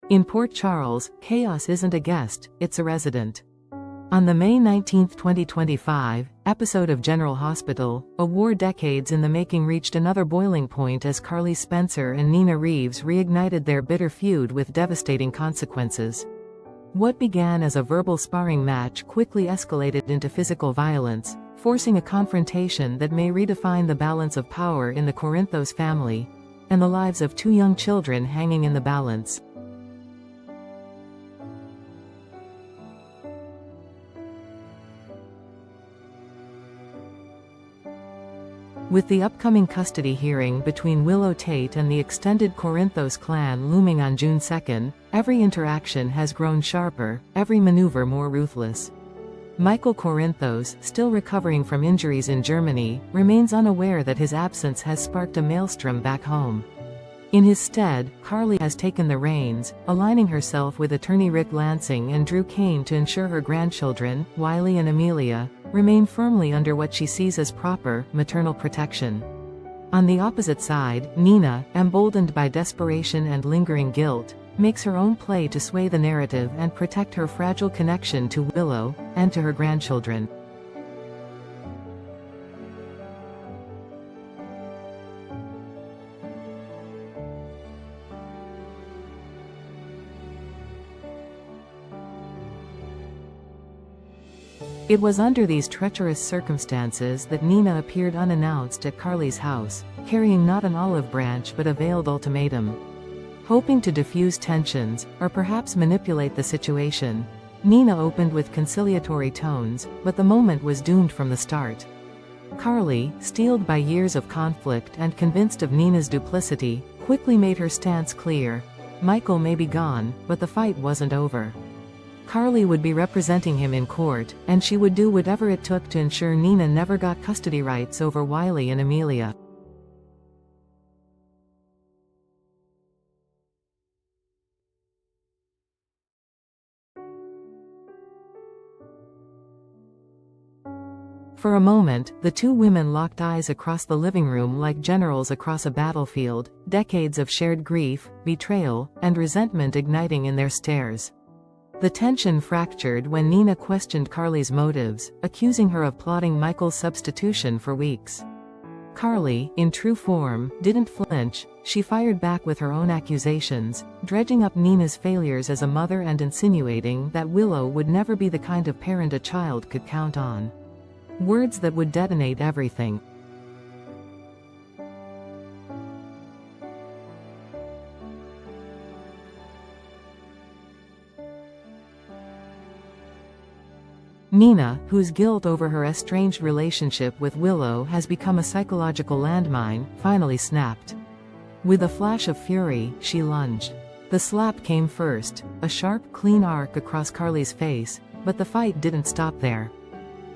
In Port Charles, chaos isn't a guest, it's a resident. On the May 19, 2025, episode of General Hospital, a war decades in the making reached another boiling point as Carly Spencer and Nina Reeves reignited their bitter feud with devastating consequences. What began as a verbal sparring match quickly escalated into physical violence, forcing a confrontation that may redefine the balance of power in the Corinthos family, and the lives of two young children hanging in the balance. With the upcoming custody hearing between Willow Tate and the extended Corinthos clan looming on June 2, every interaction has grown sharper, every maneuver more ruthless. Michael Corinthos, still recovering from injuries in Germany, remains unaware that his absence has sparked a maelstrom back home. In his stead, Carly has taken the reins, aligning herself with attorney Rick Lansing and Drew Kane to ensure her grandchildren, Wiley and Amelia, remain firmly under what she sees as proper, maternal protection. On the opposite side, Nina, emboldened by desperation and lingering guilt, makes her own play to sway the narrative and protect her fragile connection to Willow, and to her grandchildren. It was under these treacherous circumstances that Nina appeared unannounced at Carly's house, carrying not an olive branch but a veiled ultimatum. Hoping to diffuse tensions, or perhaps manipulate the situation, Nina opened with conciliatory tones, but the moment was doomed from the start. Carly, steeled by years of conflict and convinced of Nina's duplicity, quickly made her stance clear. Michael may be gone, but the fight wasn't over. Carly would be representing him in court, and she would do whatever it took to ensure Nina never got custody rights over Wiley and Amelia. For a moment, the two women locked eyes across the living room like generals across a battlefield, decades of shared grief, betrayal, and resentment igniting in their stares. The tension fractured when Nina questioned Carly's motives, accusing her of plotting Michael's substitution for weeks. Carly, in true form, didn't flinch. She fired back with her own accusations, dredging up Nina's failures as a mother and insinuating that Willow would never be the kind of parent a child could count on. Words that would detonate everything. Nina, whose guilt over her estranged relationship with Willow has become a psychological landmine, finally snapped. With a flash of fury, she lunged. The slap came first, a sharp, clean arc across Carly's face, but the fight didn't stop there.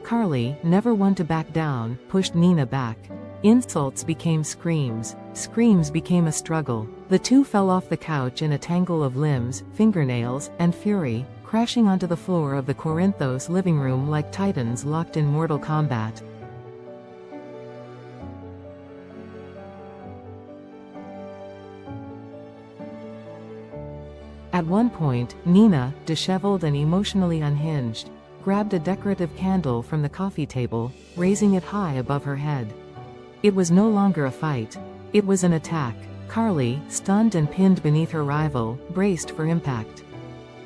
Carly, never one to back down, pushed Nina back. Insults became screams. Screams became a struggle. The two fell off the couch in a tangle of limbs, fingernails, and fury, crashing onto the floor of the Corinthos living room like titans locked in mortal combat. At one point, Nina, disheveled and emotionally unhinged, grabbed a decorative candle from the coffee table, raising it high above her head. It was no longer a fight. It was an attack. Carly, stunned and pinned beneath her rival, braced for impact.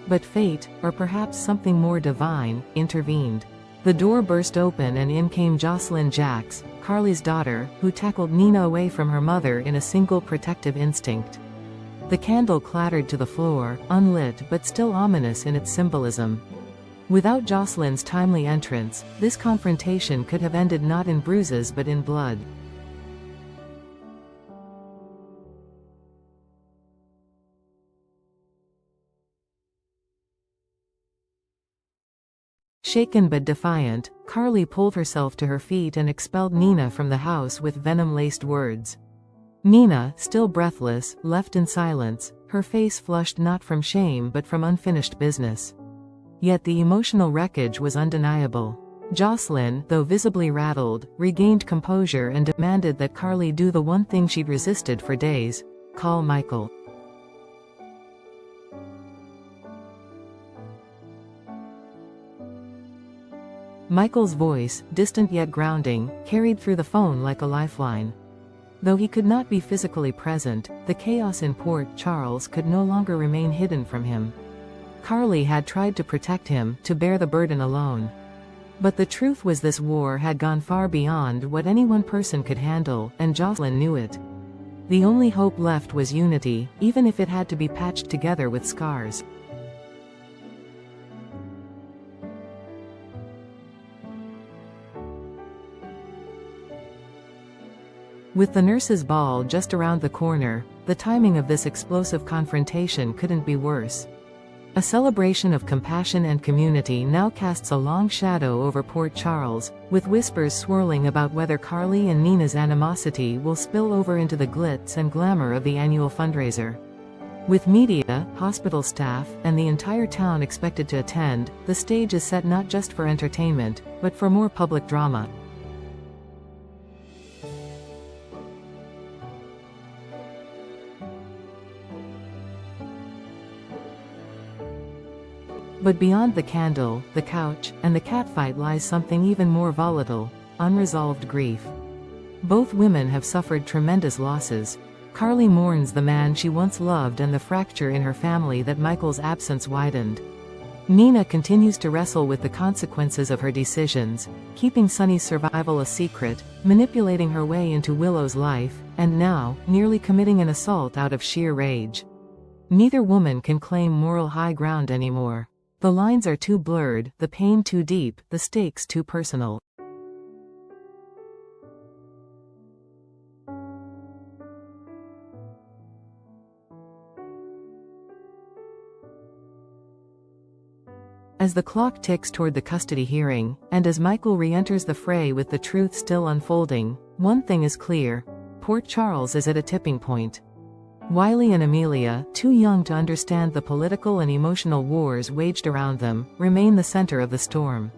But fate, or perhaps something more divine, intervened. The door burst open and in came Jocelyn Jacks, Carly's daughter, who tackled Nina away from her mother in a single protective instinct. The candle clattered to the floor, unlit but still ominous in its symbolism. Without Jocelyn's timely entrance, this confrontation could have ended not in bruises but in blood. Shaken but defiant, Carly pulled herself to her feet and expelled Nina from the house with venom-laced words. Nina, still breathless, left in silence, her face flushed not from shame but from unfinished business. Yet the emotional wreckage was undeniable. Jocelyn, though visibly rattled, regained composure and demanded that Carly do the one thing she'd resisted for days: call Michael. Michael's voice, distant yet grounding, carried through the phone like a lifeline. Though he could not be physically present, the chaos in Port Charles could no longer remain hidden from him. Carly had tried to protect him, to bear the burden alone. But the truth was this war had gone far beyond what any one person could handle, and Jocelyn knew it. The only hope left was unity, even if it had to be patched together with scars. With the nurses' ball just around the corner, the timing of this explosive confrontation couldn't be worse. A celebration of compassion and community now casts a long shadow over Port Charles, with whispers swirling about whether Carly and Nina's animosity will spill over into the glitz and glamour of the annual fundraiser. With media, hospital staff, and the entire town expected to attend, the stage is set not just for entertainment, but for more public drama. But beyond the candle, the couch, and the catfight lies something even more volatile: unresolved grief. Both women have suffered tremendous losses. Carly mourns the man she once loved and the fracture in her family that Michael's absence widened. Nina continues to wrestle with the consequences of her decisions, keeping Sonny's survival a secret, manipulating her way into Willow's life, and now, nearly committing an assault out of sheer rage. Neither woman can claim moral high ground anymore. The lines are too blurred, the pain too deep, the stakes too personal. As the clock ticks toward the custody hearing, and as Michael re-enters the fray with the truth still unfolding, one thing is clear: Port Charles is at a tipping point. Wiley and Amelia, too young to understand the political and emotional wars waged around them, remain the center of the storm.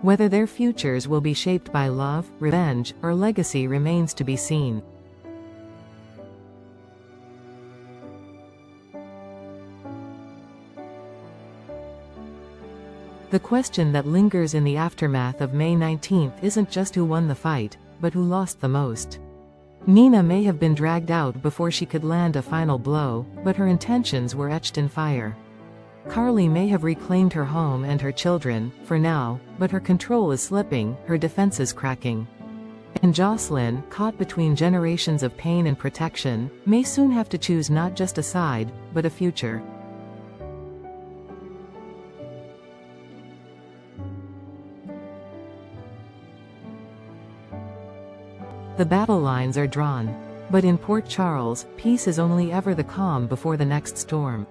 Whether their futures will be shaped by love, revenge, or legacy remains to be seen. The question that lingers in the aftermath of May 19th isn't just who won the fight, but who lost the most. Nina may have been dragged out before she could land a final blow, but her intentions were etched in fire. Carly may have reclaimed her home and her children, for now, but her control is slipping, her defenses cracking. And Jocelyn, caught between generations of pain and protection, may soon have to choose not just a side, but a future. The battle lines are drawn. But in Port Charles, peace is only ever the calm before the next storm.